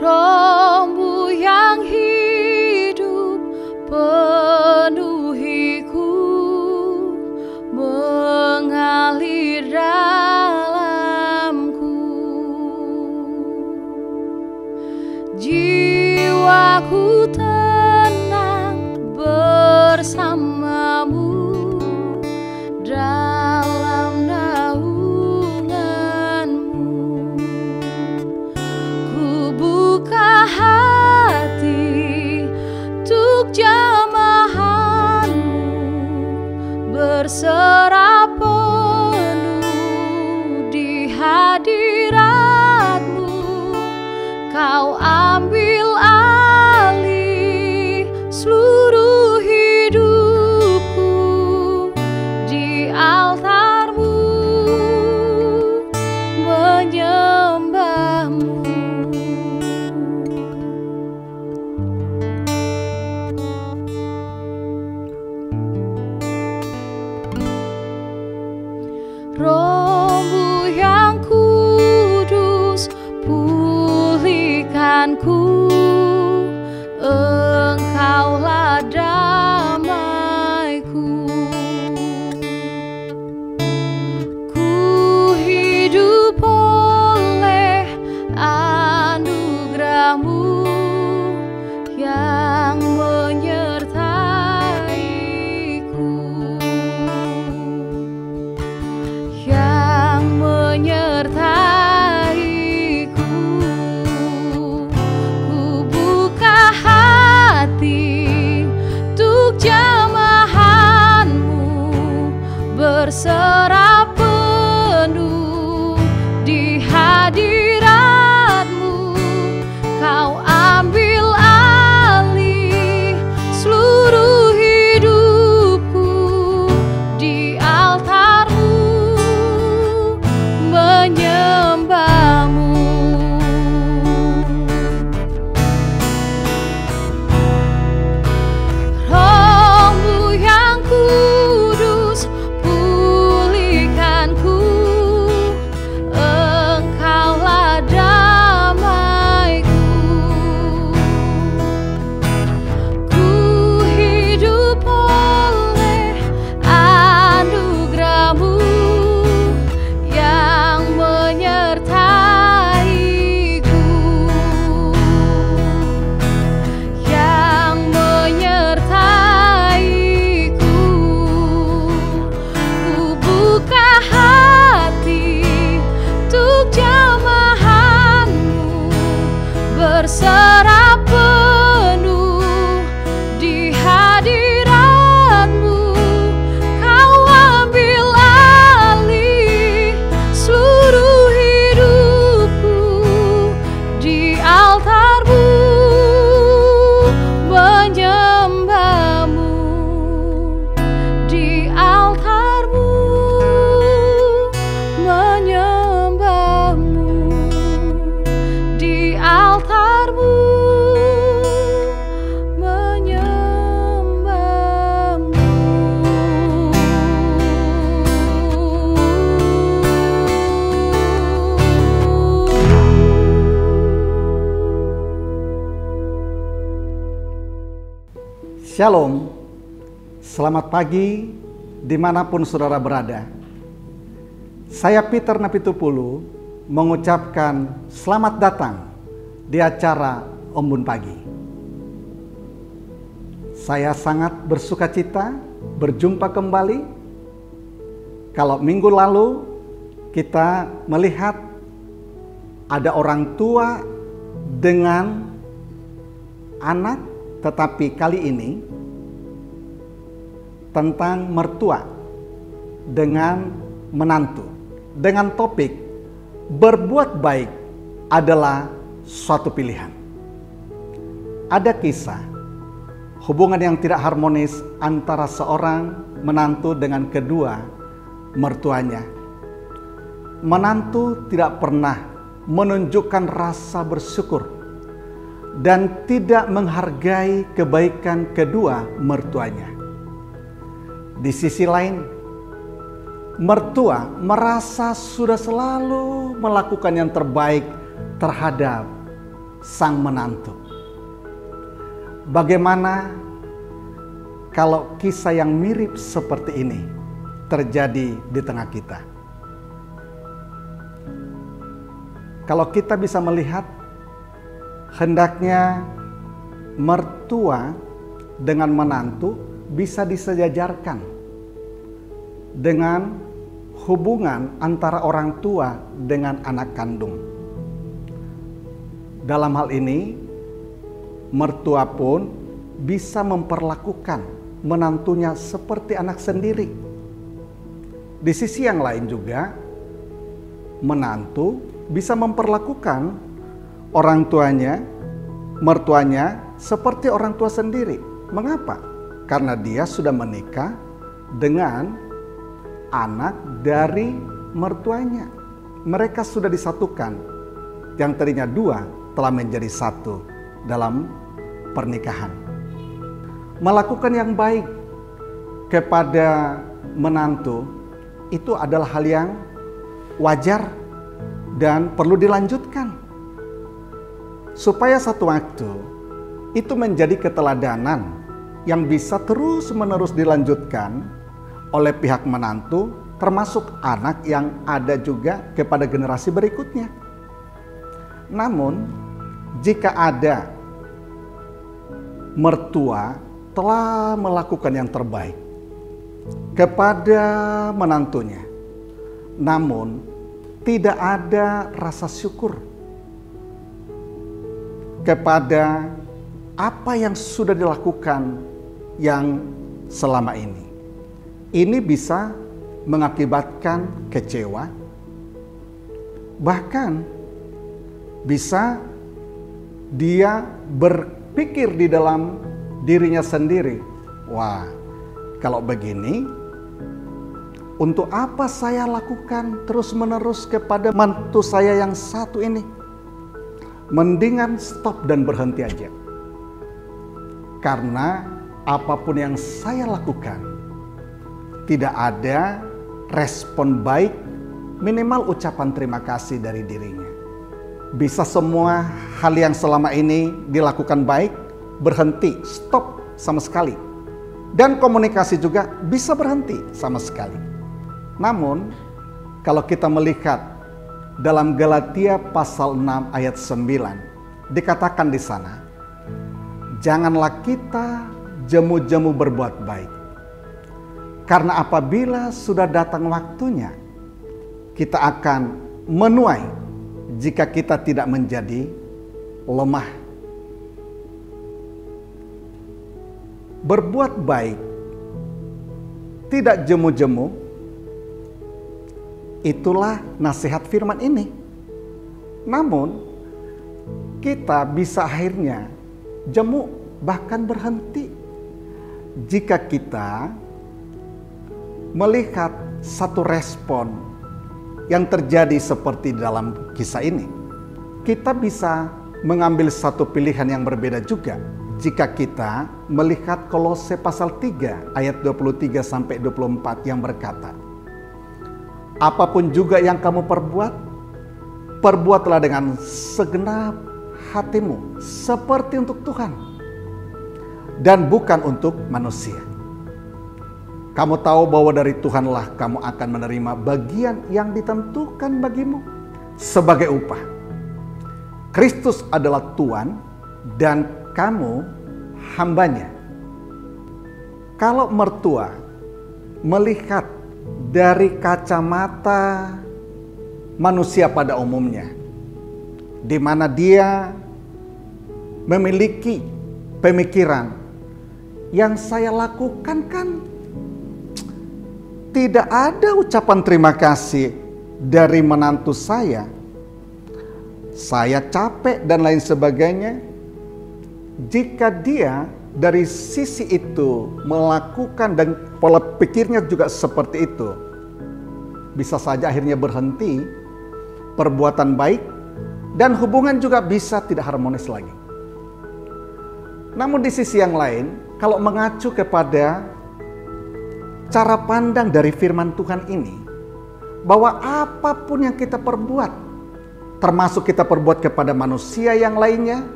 Roh-Mu yang hidup penuhiku, mengalir dalamku. Jiwaku tenang bersamamu dalam naunganmu. Ku buka hati untuk jamahanmu, berserah penuh di hadiratmu. Kau ambil alih seluruh hidupku di altarmu, menyembahmu. Roh-Mu yang kudus pulihkanku, Engkaulah damaiku. Ku hidup oleh anugerah-Mu yang menyertaiku, yang menyertaiku. Ku buka hati untuk jamahanmu, berserah penuh di hadiratmu. Kau ambil alih seluruh hidupku di altarmu, menyembahmu. Roh-Mu yang kudus pulihkanku, Engkaulah damaiku. Ku hidup oleh anugerah-Mu yang menyertaiku, yang menyertaiku. Ku buka hati untuk jamahanmu, berserah penuh di hadiratmu. Kau ambil alih seluruh hidupku di altarmu, menyembahmu di altarmu, menyembahmu di altarmu, menyembahmu. Shalom, selamat pagi dimanapun saudara berada. Saya Peter Napitupulu mengucapkan selamat datang di acara Ombun Pagi. Saya sangat bersuka cita berjumpa kembali. Kalau minggu lalu kita melihat ada orang tua dengan anak, tetapi kali ini tentang mertua dengan menantu, dengan topik berbuat baik adalah suatu pilihan. Ada kisah hubungan yang tidak harmonis antara seorang menantu dengan kedua mertuanya. Menantu tidak pernah menunjukkan rasa bersyukur dan tidak menghargai kebaikan kedua mertuanya. Di sisi lain, mertua merasa sudah selalu melakukan yang terbaik terhadap sang menantu. Bagaimana kalau kisah yang mirip seperti ini terjadi di tengah kita? Kalau kita bisa melihat, hendaknya mertua dengan menantu bisa disejajarkan dengan hubungan antara orang tua dengan anak kandung. Dalam hal ini, mertua pun bisa memperlakukan menantunya seperti anak sendiri. Di sisi yang lain juga, menantu bisa memperlakukan orang tuanya, mertuanya seperti orang tua sendiri. Mengapa? Karena dia sudah menikah dengan anak dari mertuanya. Mereka sudah disatukan. Yang tadinya dua telah menjadi satu dalam pernikahan. Melakukan yang baik kepada menantu itu adalah hal yang wajar dan perlu dilanjutkan, supaya satu waktu itu menjadi keteladanan yang bisa terus-menerus dilanjutkan oleh pihak menantu, termasuk anak yang ada juga kepada generasi berikutnya. Namun, jika ada mertua telah melakukan yang terbaik kepada menantunya, namun tidak ada rasa syukur kepada apa yang sudah dilakukan yang selama ini. Ini bisa mengakibatkan kecewa, bahkan bisa dia berpikir di dalam dirinya sendiri, wah, kalau begini, untuk apa saya lakukan terus-menerus kepada mantu saya yang satu ini? Mendingan stop dan berhenti aja. Karena apapun yang saya lakukan, tidak ada respon baik, minimal ucapan terima kasih dari dirinya. Bisa semua hal yang selama ini dilakukan baik, berhenti, stop sama sekali. Dan komunikasi juga bisa berhenti sama sekali. Namun, kalau kita melihat dalam Galatia pasal 6 ayat 9, dikatakan di sana, janganlah kita jemu-jemu berbuat baik. Karena apabila sudah datang waktunya, kita akan menuai jika kita tidak menjadi lemah. Berbuat baik, tidak jemu-jemu, itulah nasihat firman ini. Namun, kita bisa akhirnya jemu, bahkan berhenti, jika kita melihat satu respon yang terjadi seperti dalam kisah ini. Kita bisa mengambil satu pilihan yang berbeda juga jika kita melihat Kolose pasal 3 ayat 23 sampai 24 yang berkata, apapun juga yang kamu perbuat, perbuatlah dengan segenap hatimu seperti untuk Tuhan dan bukan untuk manusia. Kamu tahu bahwa dari Tuhanlah kamu akan menerima bagian yang ditentukan bagimu sebagai upah. Kristus adalah Tuhan dan kamu hambanya. Kalau mertua melihat dari kacamata manusia pada umumnya, di mana dia memiliki pemikiran, yang saya lakukan kan tidak ada ucapan terima kasih dari menantu saya capek dan lain sebagainya. Jika dia dari sisi itu melakukan dan pola pikirnya juga seperti itu, bisa saja akhirnya berhenti perbuatan baik dan hubungan juga bisa tidak harmonis lagi. Namun di sisi yang lain, kalau mengacu kepada cara pandang dari firman Tuhan ini, bahwa apapun yang kita perbuat, termasuk kita perbuat kepada manusia yang lainnya,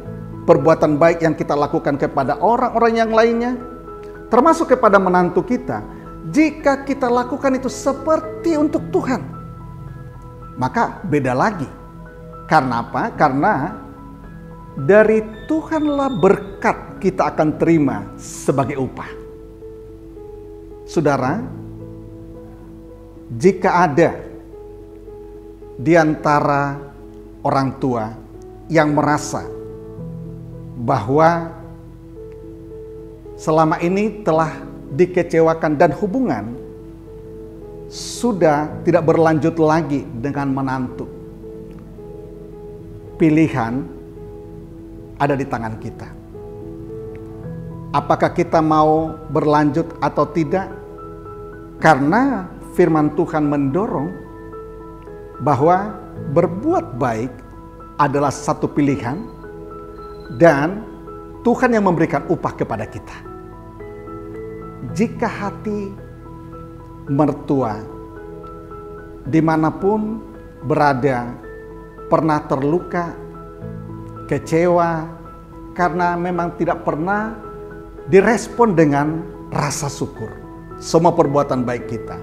perbuatan baik yang kita lakukan kepada orang-orang yang lainnya, termasuk kepada menantu kita. Jika kita lakukan itu seperti untuk Tuhan, maka beda lagi. Karena apa? Karena dari Tuhanlah berkat kita akan terima sebagai upah. Saudara, jika ada di antara orang tua yang merasa bahwa selama ini telah dikecewakan dan hubungan sudah tidak berlanjut lagi dengan menantu, pilihan ada di tangan kita. Apakah kita mau berlanjut atau tidak? Karena firman Tuhan mendorong bahwa berbuat baik adalah satu pilihan dan Tuhan yang memberikan upah kepada kita. Jika hati mertua dimanapun berada pernah terluka, kecewa karena memang tidak pernah direspon dengan rasa syukur semua perbuatan baik kita,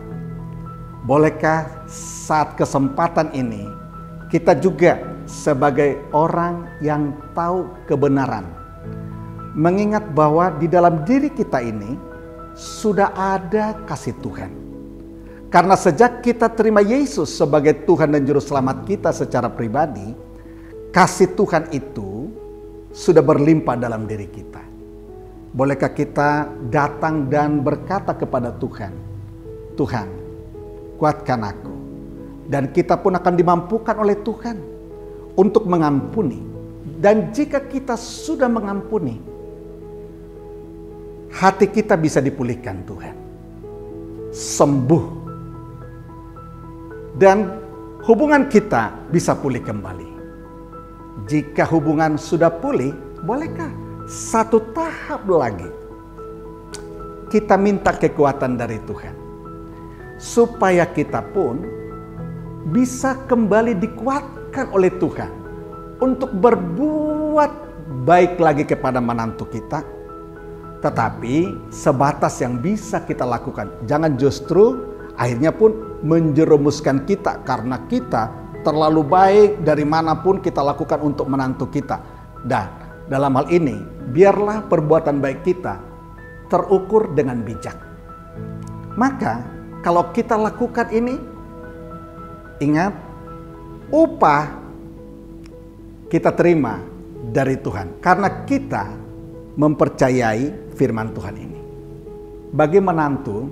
bolehkah saat kesempatan ini kita juga sebagai orang yang tahu kebenaran mengingat bahwa di dalam diri kita ini sudah ada kasih Tuhan. Karena sejak kita terima Yesus sebagai Tuhan dan Juru Selamat kita secara pribadi, kasih Tuhan itu sudah berlimpah dalam diri kita. Bolehkah kita datang dan berkata kepada Tuhan, Tuhan, kuatkan aku. Dan kita pun akan dimampukan oleh Tuhan untuk mengampuni. Dan jika kita sudah mengampuni, hati kita bisa dipulihkan Tuhan, sembuh, dan hubungan kita bisa pulih kembali. Jika hubungan sudah pulih, bolehkah satu tahap lagi kita minta kekuatan dari Tuhan, supaya kita pun bisa kembali dikuatkan oleh Tuhan untuk berbuat baik lagi kepada menantu kita. Tetapi sebatas yang bisa kita lakukan. Jangan justru akhirnya pun menjerumuskan kita karena kita terlalu baik dari manapun kita lakukan untuk menantu kita. Dan dalam hal ini biarlah perbuatan baik kita terukur dengan bijak. Maka kalau kita lakukan ini, ingat, upah kita terima dari Tuhan karena kita mempercayai firman Tuhan ini. Bagi menantu,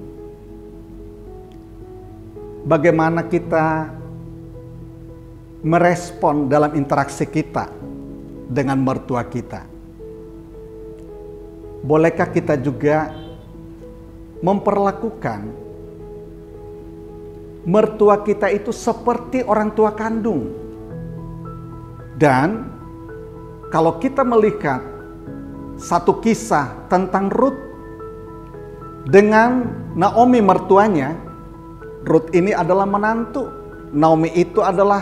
bagaimana kita merespon dalam interaksi kita dengan mertua kita? Bolehkah kita juga memperlakukan mertua kita itu seperti orang tua kandung? Dan kalau kita melihat satu kisah tentang Ruth dengan Naomi mertuanya, Ruth ini adalah menantu, Naomi itu adalah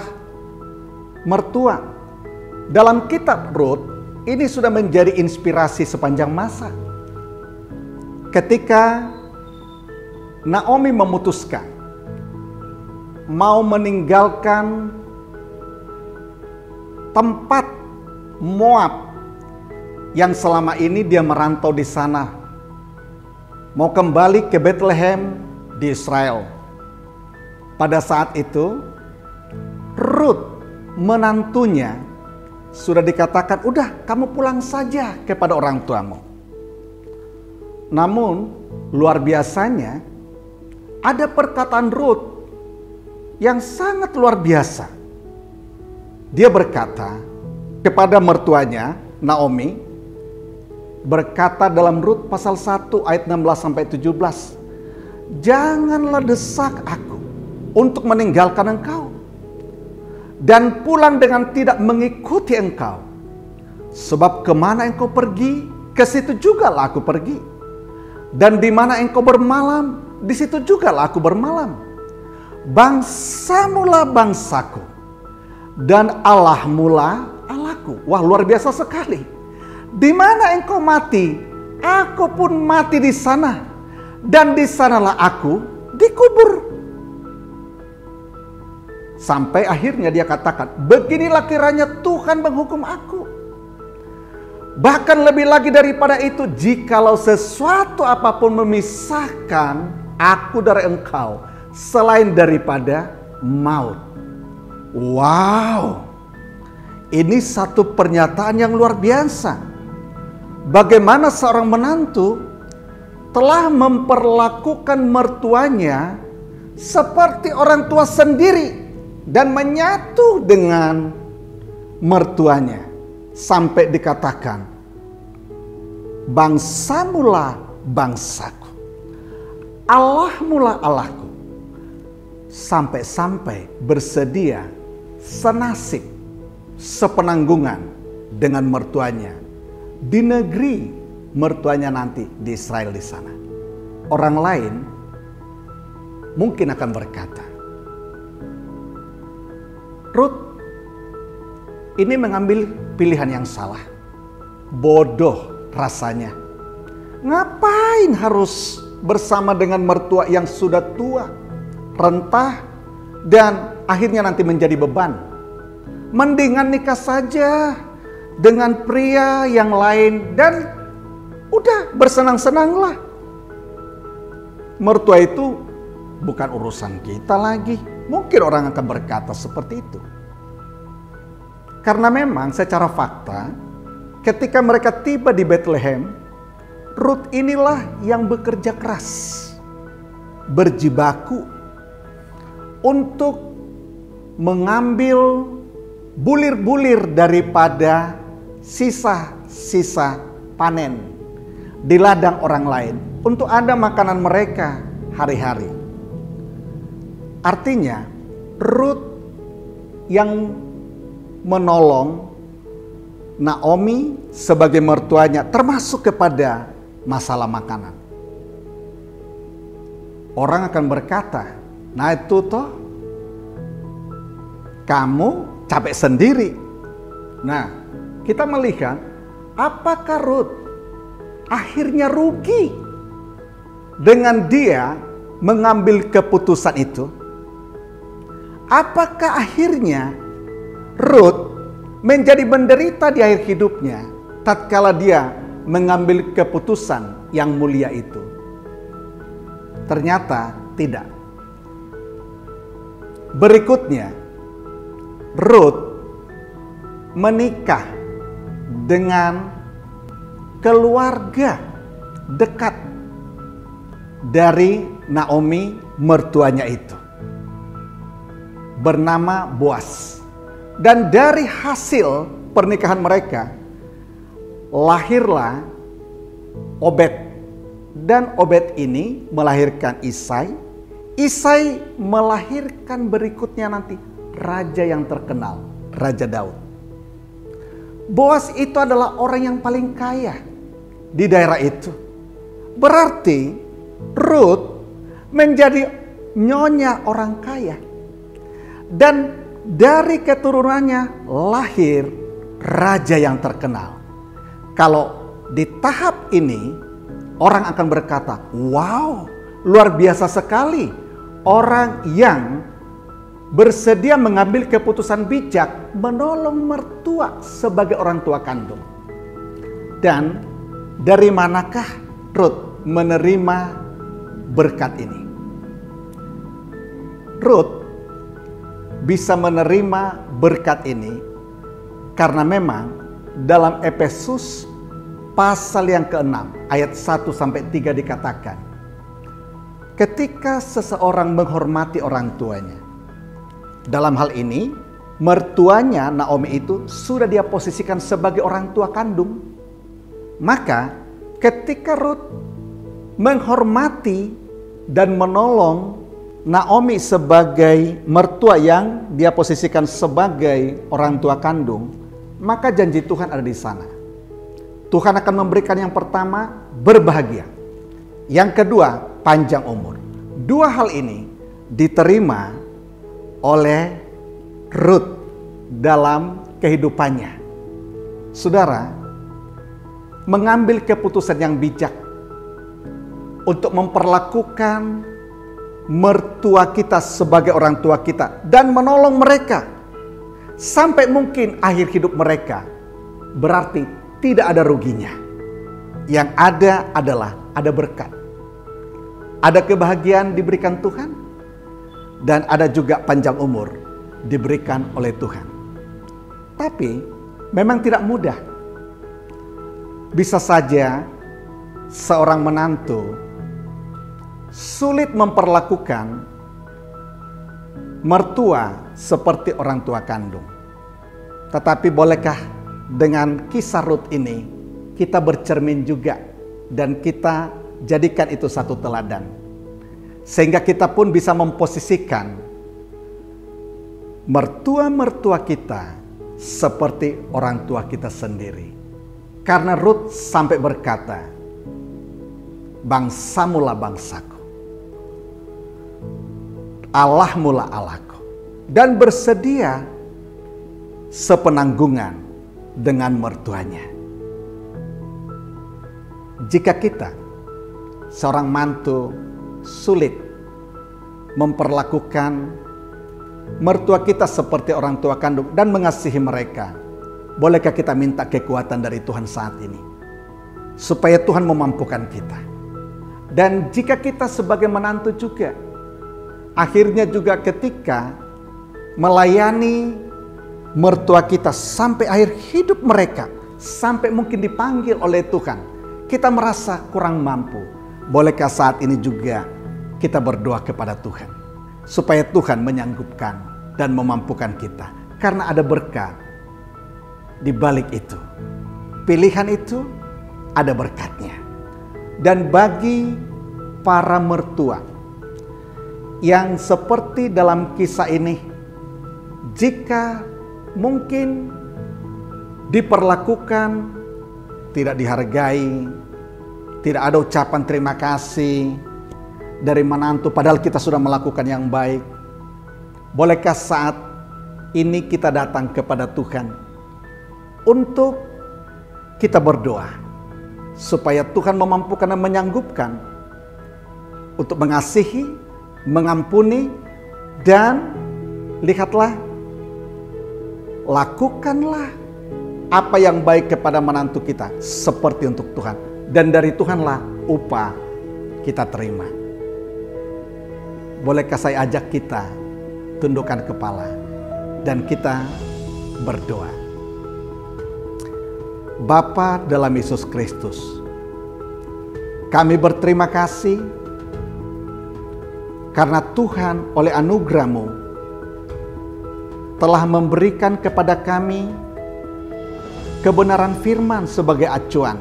mertua. Dalam kitab Ruth ini sudah menjadi inspirasi sepanjang masa. Ketika Naomi memutuskan mau meninggalkan tempat Moab yang selama ini dia merantau di sana, mau kembali ke Bethlehem di Israel. Pada saat itu Ruth menantunya sudah dikatakan, udah kamu pulang saja kepada orang tuamu. Namun luar biasanya ada perkataan Ruth yang sangat luar biasa. Dia berkata kepada mertuanya Naomi, berkata dalam Ruth pasal 1 ayat 16-17, janganlah desak aku untuk meninggalkan engkau dan pulang dengan tidak mengikuti engkau. Sebab kemana engkau pergi, ke situ juga lah aku pergi. Dan di mana engkau bermalam, di situ juga lah aku bermalam. Bangsamulah bangsaku, dan Allahmu lah Allahku. Wah, luar biasa sekali. Di mana engkau mati, aku pun mati di sana, dan di sanalah aku dikubur. Sampai akhirnya dia katakan, beginilah kiranya Tuhan menghukum aku. Bahkan lebih lagi daripada itu, jikalau sesuatu apapun memisahkan aku dari engkau, selain daripada maut. Wow, ini satu pernyataan yang luar biasa. Bagaimana seorang menantu telah memperlakukan mertuanya seperti orang tua sendiri dan menyatu dengan mertuanya, sampai dikatakan, bangsamulah bangsaku, Allahmulah Allahku. Sampai-sampai bersedia senasib, sepenanggungan dengan mertuanya di negeri mertuanya nanti di Israel di sana. Orang lain mungkin akan berkata, Ruth ini mengambil pilihan yang salah. Bodoh rasanya. Ngapain harus bersama dengan mertua yang sudah tua, rentah, dan akhirnya nanti menjadi beban. Mendingan nikah saja dengan pria yang lain dan udah bersenang-senanglah. Mertua itu bukan urusan kita lagi. Mungkin orang akan berkata seperti itu. Karena memang secara fakta, ketika mereka tiba di Bethlehem, Ruth inilah yang bekerja keras, berjibaku untuk mengambil bulir-bulir daripada sisa-sisa panen di ladang orang lain untuk ada makanan mereka hari-hari. Artinya Ruth yang menolong Naomi sebagai mertuanya termasuk kepada masalah makanan. Orang akan berkata, nah itu toh kamu capek sendiri. Nah, kita melihat apakah Ruth akhirnya rugi dengan dia mengambil keputusan itu? Apakah akhirnya Ruth menjadi menderita di akhir hidupnya tatkala dia mengambil keputusan yang mulia itu? Ternyata tidak. Berikutnya, Ruth menikah dengan keluarga dekat dari Naomi mertuanya itu, bernama Boaz. Dan dari hasil pernikahan mereka lahirlah Obed. Dan Obed ini melahirkan Isai. Isai melahirkan berikutnya nanti raja yang terkenal, Raja Daud. Boaz itu adalah orang yang paling kaya di daerah itu. Berarti Ruth menjadi nyonya orang kaya. Dan dari keturunannya lahir raja yang terkenal. Kalau di tahap ini orang akan berkata, wow, luar biasa sekali. Orang yang bersedia mengambil keputusan bijak menolong mertua sebagai orang tua kandung. Dan dari manakah Ruth menerima berkat ini? Ruth bisa menerima berkat ini karena memang dalam Efesus pasal yang ke-6 ayat 1-3 dikatakan, ketika seseorang menghormati orang tuanya, dalam hal ini mertuanya Naomi itu sudah dia posisikan sebagai orang tua kandung, maka ketika Ruth menghormati dan menolong Naomi sebagai mertua yang dia posisikan sebagai orang tua kandung, maka janji Tuhan ada di sana. Tuhan akan memberikan yang pertama, berbahagia. Yang kedua, panjang umur. Dua hal ini diterima oleh Ruth dalam kehidupannya. Saudara, mengambil keputusan yang bijak untuk memperlakukan mertua kita sebagai orang tua kita dan menolong mereka sampai mungkin akhir hidup mereka, berarti tidak ada ruginya. Yang ada adalah ada berkat, ada kebahagiaan diberikan Tuhan, dan ada juga panjang umur diberikan oleh Tuhan. Tapi memang tidak mudah. Bisa saja seorang menantu sulit memperlakukan mertua seperti orang tua kandung. Tetapi bolehkah dengan kisah Rut ini kita bercermin juga dan kita jadikan itu satu teladan, sehingga kita pun bisa memposisikan mertua-mertua kita seperti orang tua kita sendiri. Karena Rut sampai berkata, "Bangsamulah bangsaku, Allahmulah Allahku," dan bersedia sepenanggungan dengan mertuanya. Jika kita, seorang mantu, sulit memperlakukan mertua kita seperti orang tua kandung dan mengasihi mereka, bolehkah kita minta kekuatan dari Tuhan saat ini, supaya Tuhan memampukan kita. Dan jika kita sebagai menantu juga, akhirnya juga ketika melayani mertua kita sampai akhir hidup mereka, sampai mungkin dipanggil oleh Tuhan, kita merasa kurang mampu, bolehkah saat ini juga kita berdoa kepada Tuhan, supaya Tuhan menyanggupkan dan memampukan kita, karena ada berkat di balik itu. Pilihan itu ada berkatnya. Dan bagi para mertua yang seperti dalam kisah ini, jika mungkin diperlakukan tidak dihargai, tidak ada ucapan terima kasih dari menantu padahal kita sudah melakukan yang baik, bolehkah saat ini kita datang kepada Tuhan untuk kita berdoa supaya Tuhan memampukan dan menyanggupkan untuk mengasihi, mengampuni, dan lihatlah, lakukanlah apa yang baik kepada menantu kita seperti untuk Tuhan, dan dari Tuhanlah upah kita terima. Bolehkah saya ajak kita tundukkan kepala dan kita berdoa. Bapa dalam Yesus Kristus, kami berterima kasih karena Tuhan oleh anugerah-Mu telah memberikan kepada kami kebenaran firman sebagai acuan.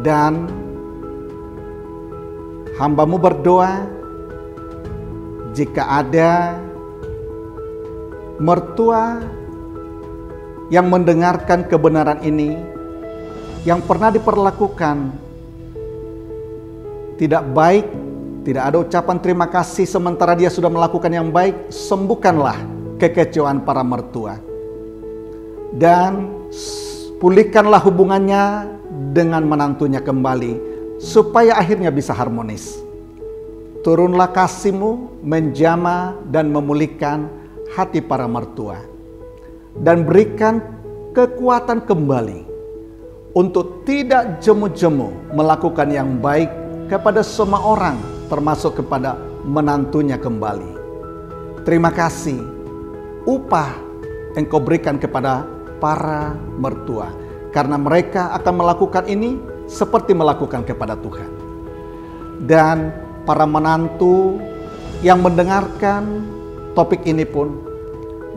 Dan hamba-Mu berdoa, jika ada mertua yang mendengarkan kebenaran ini, yang pernah diperlakukan tidak baik, tidak ada ucapan terima kasih sementara dia sudah melakukan yang baik, sembuhkanlah kekecewaan para mertua. Dan pulihkanlah hubungannya dengan menantunya kembali, supaya akhirnya bisa harmonis. Turunlah kasih-Mu menjamah dan memulihkan hati para mertua. Dan berikan kekuatan kembali untuk tidak jemu-jemu melakukan yang baik kepada semua orang, termasuk kepada menantunya kembali. Terima kasih upah Engkau berikan kepada para mertua, karena mereka akan melakukan ini seperti melakukan kepada Tuhan. Dan para menantu yang mendengarkan topik ini pun,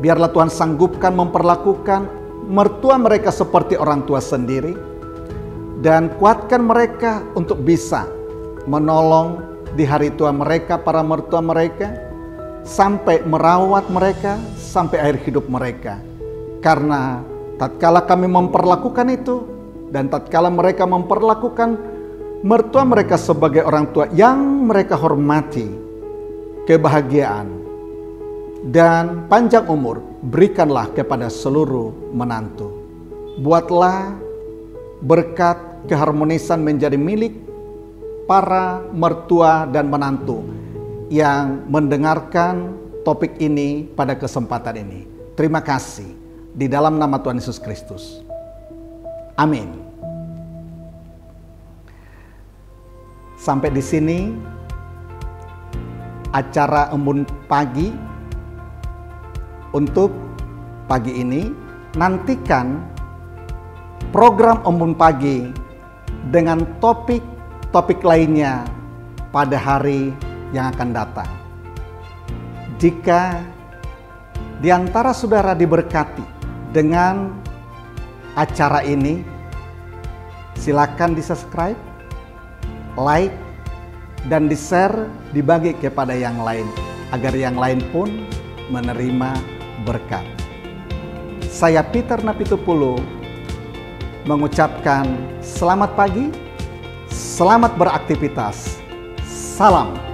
biarlah Tuhan sanggupkan memperlakukan mertua mereka seperti orang tua sendiri, dan kuatkan mereka untuk bisa menolong di hari tua mereka, para mertua mereka, sampai merawat mereka sampai akhir hidup mereka. Karena tatkala kami memperlakukan itu, dan tatkala mereka memperlakukan mertua mereka sebagai orang tua yang mereka hormati, kebahagiaan dan panjang umur berikanlah kepada seluruh menantu. Buatlah berkat keharmonisan menjadi milik para mertua dan menantu yang mendengarkan topik ini pada kesempatan ini. Terima kasih di dalam nama Tuhan Yesus Kristus. Amin. Sampai di sini acara Embun Pagi untuk pagi ini. Nantikan program Embun Pagi dengan topik lainnya pada hari yang akan datang. Jika di antara saudara diberkati dengan acara ini, silakan di-subscribe, like, dan di-share, dibagi kepada yang lain, agar yang lain pun menerima berkat. Saya Peter Napitupulu mengucapkan selamat pagi, selamat beraktivitas, salam